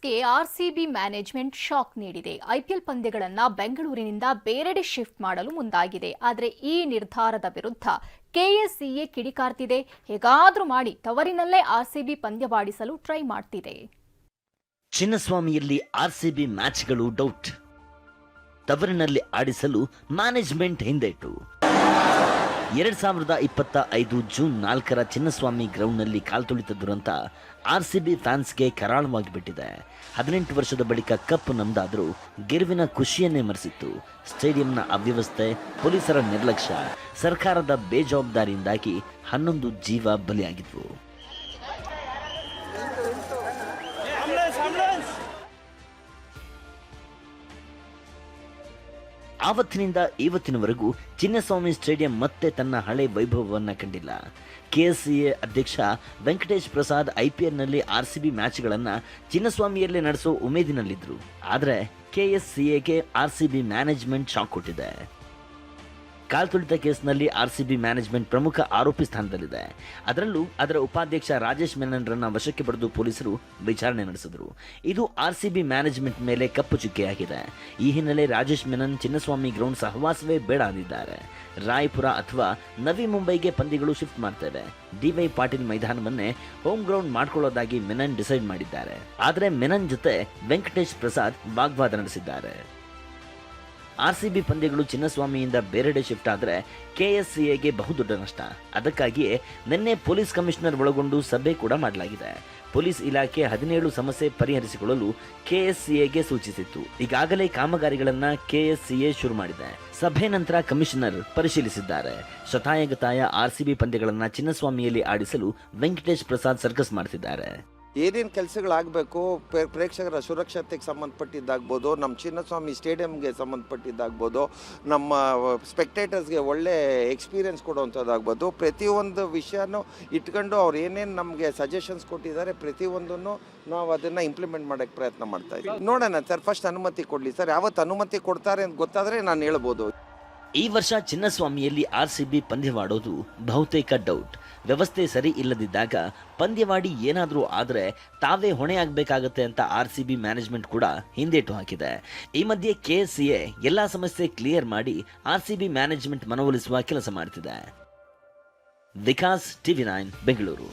ಫ್ಯಾನ್ಸ್ಗೆ RCB management shock ನೀಡಿದೆ. IPL ಪಂದ್ಯಗಳನ್ನು ಬೆಂಗಳೂರಿನಿಂದ ಬೇರೆಡೆ ಶಿಫ್ಟ್ ಮಾಡಲು ಮುಂದಾಗಿದೆ. ಆದರೆ ಈ ನಿರ್ಧಾರದ ವಿರುದ್ಧ ಕೆಎಸ್ಸಿಎ ಕಿಡಿಕಾರ್ತಿದೆ. ಹೇಗಾದ್ರೂ ಮಾಡಿ ತವರಿನಲ್ಲೇ ಆರ್ಸಿಬಿ ಪಂದ್ಯವಾಡಿಸಲು ಟ್ರೈ ಮಾಡ್ತಿದೆ. ಚಿನ್ನಸ್ವಾಮಿಯಲ್ಲಿ ಆರ್ಸಿಬಿ ಮ್ಯಾಚ್ಗಳು ಡೌಟ್. ತವರಿನಲ್ಲಿ ಆಡಿಸಲು ಮ್ಯಾನೇಜ್ಮೆಂಟ್ ಹಿಂದೇಟು. 2025 ಜೂನ್ 4ರ ಚಿನ್ನಸ್ವಾಮಿ ಗ್ರೌಂಡ್ನಲ್ಲಿ ಕಾಲ್ತುಳಿತ ದುರಂತ ಆರ್ಸಿಬಿ ಫ್ಯಾನ್ಸ್ಗೆ ಕರಾಳವಾಗಿಬಿಟ್ಟಿದೆ. 18 ವರ್ಷದ ಬಳಿಕ ಕಪ್ ನಮ್ದಾದರೂ ಗೆಲುವಿನ ಖುಷಿಯನ್ನೇ ಮರೆಸಿತ್ತು. ಸ್ಟೇಡಿಯಂನ ಅವ್ಯವಸ್ಥೆ, ಪೊಲೀಸರ ನಿರ್ಲಕ್ಷ್ಯ, ಸರ್ಕಾರದ ಬೇಜವಾಬ್ದಾರಿಯಿಂದಾಗಿ 11 ಜೀವ ಬಲಿಯಾಗಿದ್ವು. ಆವತ್ತಿನಿಂದ ಇವತ್ತಿನವರೆಗೂ ಚಿನ್ನಸ್ವಾಮಿ ಸ್ಟೇಡಿಯಂ ಮತ್ತೆ ತನ್ನ ಹಳೆ ವೈಭವವನ್ನು ಕಂಡಿಲ್ಲ. ಕೆಎಸ್ಸಿಎ ಅಧ್ಯಕ್ಷ ವೆಂಕಟೇಶ್ ಪ್ರಸಾದ್ ಐಪಿಎಲ್ನಲ್ಲಿ ಆರ್ಸಿಬಿ ಮ್ಯಾಚ್ಗಳನ್ನು ಚಿನ್ನಸ್ವಾಮಿಯಲ್ಲೇ ನಡೆಸೋ ಉಮೇದಿನಲ್ಲಿದ್ದರು. ಆದರೆ ಕೆಎಸ್ಸಿಎಗೆ ಆರ್ಸಿಬಿ ಮ್ಯಾನೇಜ್ಮೆಂಟ್ ಶಾಕ್ ಕೊಟ್ಟಿದೆ. ಕಾಲ್ತುಳಿತ ಕೇಸ್ನಲ್ಲಿ ಆರ್ಸಿಬಿ ಮ್ಯಾನೇಜ್ಮೆಂಟ್ ಪ್ರಮುಖ ಆರೋಪಿ ಸ್ಥಾನದಲ್ಲಿದೆ. ಅದರಲ್ಲೂ ಅದರ ಉಪಾಧ್ಯಕ್ಷ ರಾಜೇಶ್ ಮೆನನ್ರನ್ನ ವಶಕ್ಕೆ ಪಡೆದು ಪೊಲೀಸರು ವಿಚಾರಣೆ ನಡೆಸಿದರು. ಇದು ಆರ್ಸಿಬಿ ಮ್ಯಾನೇಜ್ಮೆಂಟ್ ಮೇಲೆ ಕಪ್ಪು ಚುಕ್ಕೆಯಾಗಿದೆ. ಈ ಹಿನ್ನೆಲೆ ರಾಜೇಶ್ ಮೆನನ್ ಚಿನ್ನಸ್ವಾಮಿ ಗ್ರೌಂಡ್ ಸಹವಾಸವೇ ಬೇಡ ಅಂದಿದ್ದಾರೆ. ರಾಯ್ಪುರ ಅಥವಾ ನವಿ ಮುಂಬೈಗೆ ಪಂದ್ಯಗಳು ಶಿಫ್ಟ್ ಮಾಡ್ತೇವೆ, ಡಿವೈ ಪಾಟೀಲ್ ಮೈದಾನವನ್ನೇ ಹೋಮ್ ಗ್ರೌಂಡ್ ಮಾಡ್ಕೊಳ್ಳೋದಾಗಿ ಮೆನನ್ ಡಿಸೈಡ್ ಮಾಡಿದ್ದಾರೆ. ಆದರೆ ಮೆನನ್ ಜೊತೆ ವೆಂಕಟೇಶ್ ಪ್ರಸಾದ್ ವಾಗ್ವಾದ ನಡೆಸಿದ್ದಾರೆ. ಆರ್ಸಿಬಿ ಪಂದ್ಯಗಳು ಚಿನ್ನಸ್ವಾಮಿಯಿಂದ ಬೇರೆಡೆ ಶಿಫ್ಟ್ ಆದರೆ ಕೆಎಸ್ಸಿಎಗೆ ಬಹುದೊಡ್ಡ ನಷ್ಟ. ಅದಕ್ಕಾಗಿಯೇ ನಿನ್ನೆ ಪೊಲೀಸ್ ಕಮಿಷನರ್ ಒಳಗೊಂಡು ಸಭೆ ಕೂಡ ಮಾಡಲಾಗಿದೆ. ಪೊಲೀಸ್ ಇಲಾಖೆ 17 ಸಮಸ್ಯೆ ಪರಿಹರಿಸಿಕೊಳ್ಳಲು ಕೆಎಸ್ಸಿಎಗೆ ಸೂಚಿಸಿತ್ತು. ಈಗಾಗಲೇ ಕಾಮಗಾರಿಗಳನ್ನು ಕೆಎಸ್ಸಿಎ ಶುರು ಮಾಡಿದೆ. ಸಭೆ ನಂತರ ಕಮಿಷನರ್ ಪರಿಶೀಲಿಸಿದ್ದಾರೆ. ಶತಾಯಗತಾಯ ಆರ್ಸಿಬಿ ಪಂದ್ಯಗಳನ್ನು ಚಿನ್ನಸ್ವಾಮಿಯಲ್ಲಿ ಆಡಿಸಲು ವೆಂಕಟೇಶ್ ಪ್ರಸಾದ್ ಸರ್ಕಸ್ ಮಾಡ್ತಿದ್ದಾರೆ. ಏನೇನು ಕೆಲಸಗಳಾಗಬೇಕು, ಪ್ರೇಕ್ಷಕರ ಸುರಕ್ಷತೆಗೆ ಸಂಬಂಧಪಟ್ಟಿದ್ದಾಗ್ಬೋದು, ನಮ್ಮ ಚಿನ್ನಸ್ವಾಮಿ ಸ್ಟೇಡಿಯಂಗೆ ಸಂಬಂಧಪಟ್ಟಿದ್ದಾಗ್ಬೋದು, ನಮ್ಮ ಸ್ಪೆಕ್ಟೇಟರ್ಸ್ಗೆ ಒಳ್ಳೆ ಎಕ್ಸ್ಪೀರಿಯನ್ಸ್ ಕೊಡುವಂಥದ್ದಾಗ್ಬೋದು, ಪ್ರತಿಯೊಂದು ವಿಷಯನೂ ಇಟ್ಕೊಂಡು ಅವ್ರು ಏನೇನು ನಮಗೆ ಸಜೆಷನ್ಸ್ ಕೊಟ್ಟಿದ್ದಾರೆ ಪ್ರತಿಯೊಂದನ್ನು ನಾವು ಅದನ್ನು ಇಂಪ್ಲಿಮೆಂಟ್ ಮಾಡೋಕ್ಕೆ ಪ್ರಯತ್ನ ಮಾಡ್ತಾ ಇದ್ದೀವಿ. ನೋಡೋಣ ಸರ್, ಫಸ್ಟ್ ಅನುಮತಿ ಕೊಡಲಿ ಸರ್. ಯಾವತ್ತು ಅನುಮತಿ ಕೊಡ್ತಾರೆ ಅಂತ ಗೊತ್ತಾದರೆ ನಾನು ಹೇಳ್ಬೋದು. ಈ ವರ್ಷ ಚಿನ್ನಸ್ವಾಮಿಯಲ್ಲಿ ಆರ್ಸಿಬಿ ಪಂದ್ಯವಾಡೋದು ಬಹುತೇಕ ಡೌಟ್. ವ್ಯವಸ್ಥೆ ಸರಿ ಇಲ್ಲದಿದ್ದಾಗ ಪಂದ್ಯವಾಡಿ ಏನಾದರೂ ಆದರೆ ತಾವೇ ಹೊಣೆಯಾಗಬೇಕಾಗತ್ತೆ ಅಂತ ಆರ್ಸಿಬಿ ಮ್ಯಾನೇಜ್ಮೆಂಟ್ ಕೂಡ ಹಿಂದೇಟು ಹಾಕಿದೆ. ಈ ಮಧ್ಯೆ ಕೆಎಸ್ಸಿಎ ಎಲ್ಲಾ ಸಮಸ್ಯೆ ಕ್ಲಿಯರ್ ಮಾಡಿ ಆರ್ಸಿಬಿ ಮ್ಯಾನೇಜ್ಮೆಂಟ್ ಮನವೊಲಿಸುವ ಕೆಲಸ ಮಾಡ್ತಿದೆ. ವಿಕಾಸ್, ಟಿವಿ9 ಬೆಂಗಳೂರು.